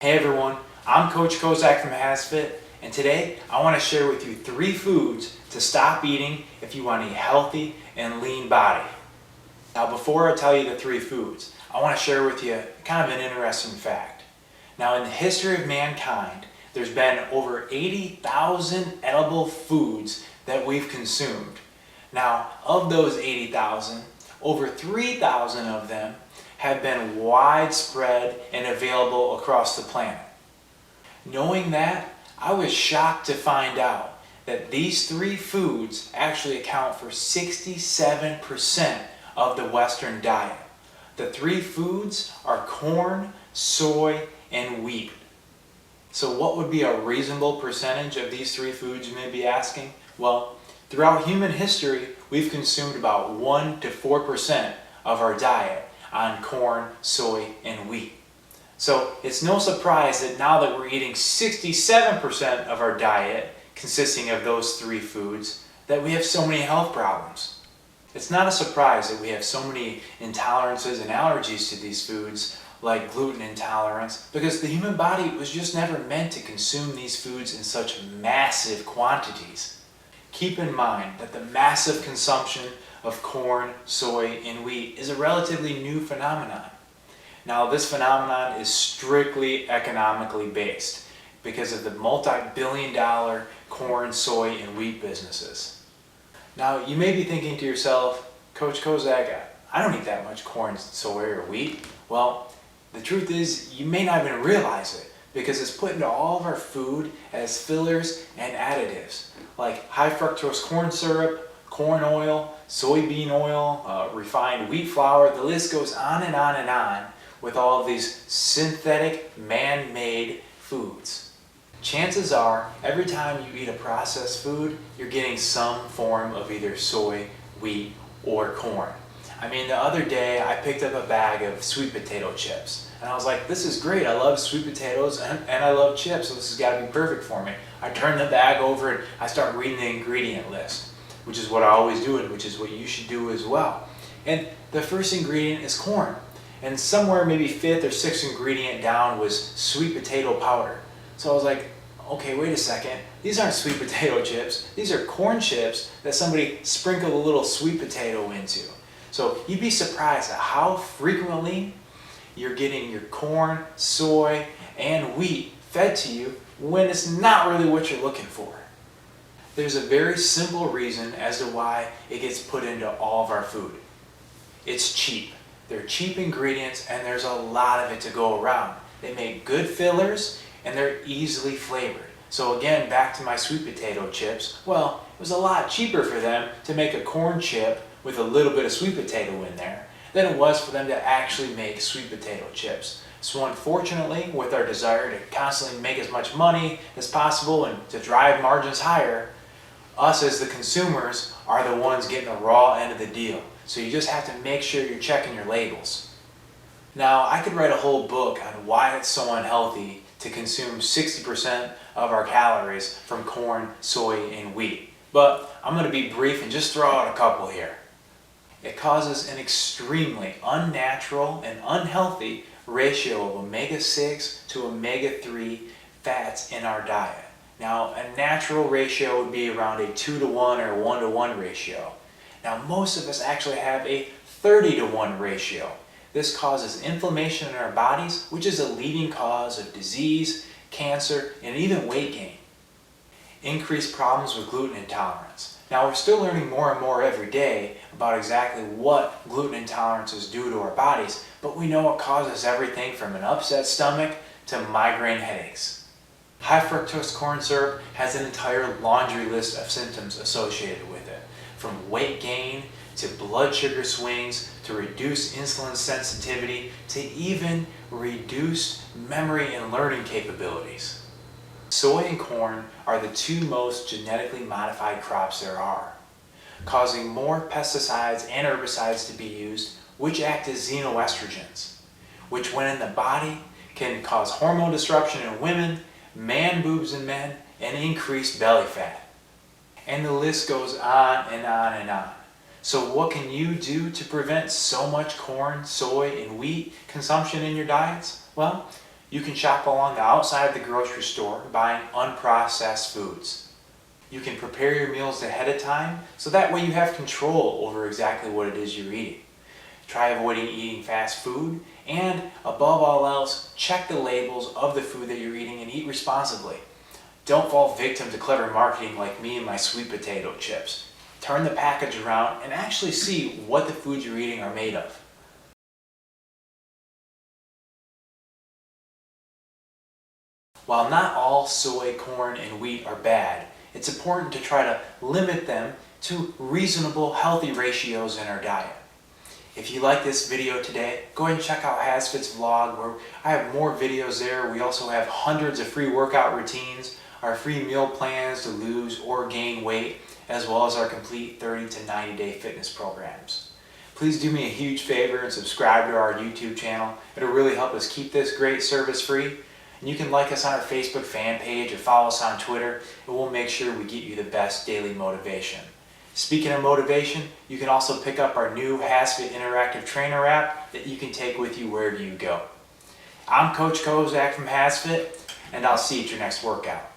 Hey everyone, I'm Coach Kozak from HASfit, and today I want to share with you 3 foods to stop eating if you want a healthy and lean body. Now before I tell you the 3 foods, I want to share with you kind of an interesting fact. Now in the history of mankind, there's been over 80,000 edible foods that we've consumed. Now of those 80,000, over 3,000 of them have been widespread and available across the planet. Knowing that, I was shocked to find out that these 3 foods actually account for 67% of the Western diet. The 3 foods are corn, soy, and wheat. So what would be a reasonable percentage of these 3 foods, you may be asking? Well, throughout human history, we've consumed about 1 to 4% of our diet on corn, soy, and wheat. So it's no surprise that now that we're eating 67% of our diet consisting of those 3 foods, that we have so many health problems. It's not a surprise that we have so many intolerances and allergies to these foods, like gluten intolerance, because the human body was just never meant to consume these foods in such massive quantities. Keep in mind that the massive consumption of corn, soy, and wheat is a relatively new phenomenon. Now this phenomenon is strictly economically based because of the multi-billion-dollar corn, soy, and wheat businesses. Now you may be thinking to yourself, Coach Kozak, I don't eat that much corn, soy, or wheat. Well, the truth is you may not even realize it because it's put into all of our food as fillers and additives like high fructose corn syrup, corn oil, soybean oil, refined wheat flour. The list goes on and on and on with all of these synthetic, man-made foods. Chances are, every time you eat a processed food, you're getting some form of either soy, wheat, or corn. I mean, the other day I picked up a bag of sweet potato chips, and I was like, this is great. I love sweet potatoes and I love chips, so this has got to be perfect for me. I turn the bag over and I start reading the ingredient list, which is what I always do and which is what you should do as well. And the first ingredient is corn. And somewhere maybe 5th or 6th ingredient down was sweet potato powder. So I was like, okay, wait a second. These aren't sweet potato chips. These are corn chips that somebody sprinkled a little sweet potato into. So you'd be surprised at how frequently you're getting your corn, soy, and wheat fed to you when it's not really what you're looking for. There's a very simple reason as to why it gets put into all of our food. It's cheap. They're cheap ingredients and there's a lot of it to go around. They make good fillers and they're easily flavored. So again, back to my sweet potato chips, well, it was a lot cheaper for them to make a corn chip with a little bit of sweet potato in there than it was for them to actually make sweet potato chips. So unfortunately, with our desire to constantly make as much money as possible and to drive margins higher, us as the consumers are the ones getting the raw end of the deal. So you just have to make sure you're checking your labels. Now, I could write a whole book on why it's so unhealthy to consume 60% of our calories from corn, soy, and wheat. But I'm going to be brief and just throw out a couple here. It causes an extremely unnatural and unhealthy ratio of omega-6 to omega-3 fats in our diet. Now, a natural ratio would be around a 2-to-1 or 1-to-1 ratio. Now, most of us actually have a 30-to-1 ratio. This causes inflammation in our bodies, which is a leading cause of disease, cancer, and even weight gain. Increased problems with gluten intolerance. Now, we're still learning more and more every day about exactly what gluten intolerances do to our bodies, but we know it causes everything from an upset stomach to migraine headaches. High fructose corn syrup has an entire laundry list of symptoms associated with it, from weight gain to blood sugar swings to reduced insulin sensitivity to even reduced memory and learning capabilities. Soy and corn are the 2 most genetically modified crops there are, causing more pesticides and herbicides to be used, which act as xenoestrogens, which when in the body can cause hormone disruption in women, man boobs in men, and increased belly fat. And the list goes on and on and on. So what can you do to prevent so much corn, soy, and wheat consumption in your diets? Well, You can shop along the outside of the grocery store buying unprocessed foods. You can prepare your meals ahead of time so that way you have control over exactly what it is you're eating. Try avoiding eating fast food, and above all else, check the labels of the food that you're eating and eat responsibly. Don't fall victim to clever marketing like me and my sweet potato chips. Turn the package around and actually see what the foods you're eating are made of. While not all soy, corn, and wheat are bad, it's important to try to limit them to reasonable, healthy ratios in our diet. If you like this video today, go ahead and check out HASfit's vlog where I have more videos there. We also have hundreds of free workout routines, our free meal plans to lose or gain weight, as well as our complete 30 to 90 day fitness programs. Please do me a huge favor and subscribe to our YouTube channel. It'll really help us keep this great service free. And you can like us on our Facebook fan page or follow us on Twitter, and we'll make sure we get you the best daily motivation. Speaking of motivation, you can also pick up our new HASfit Interactive Trainer app that you can take with you wherever you go. I'm Coach Kozak from HASfit, and I'll see you at your next workout.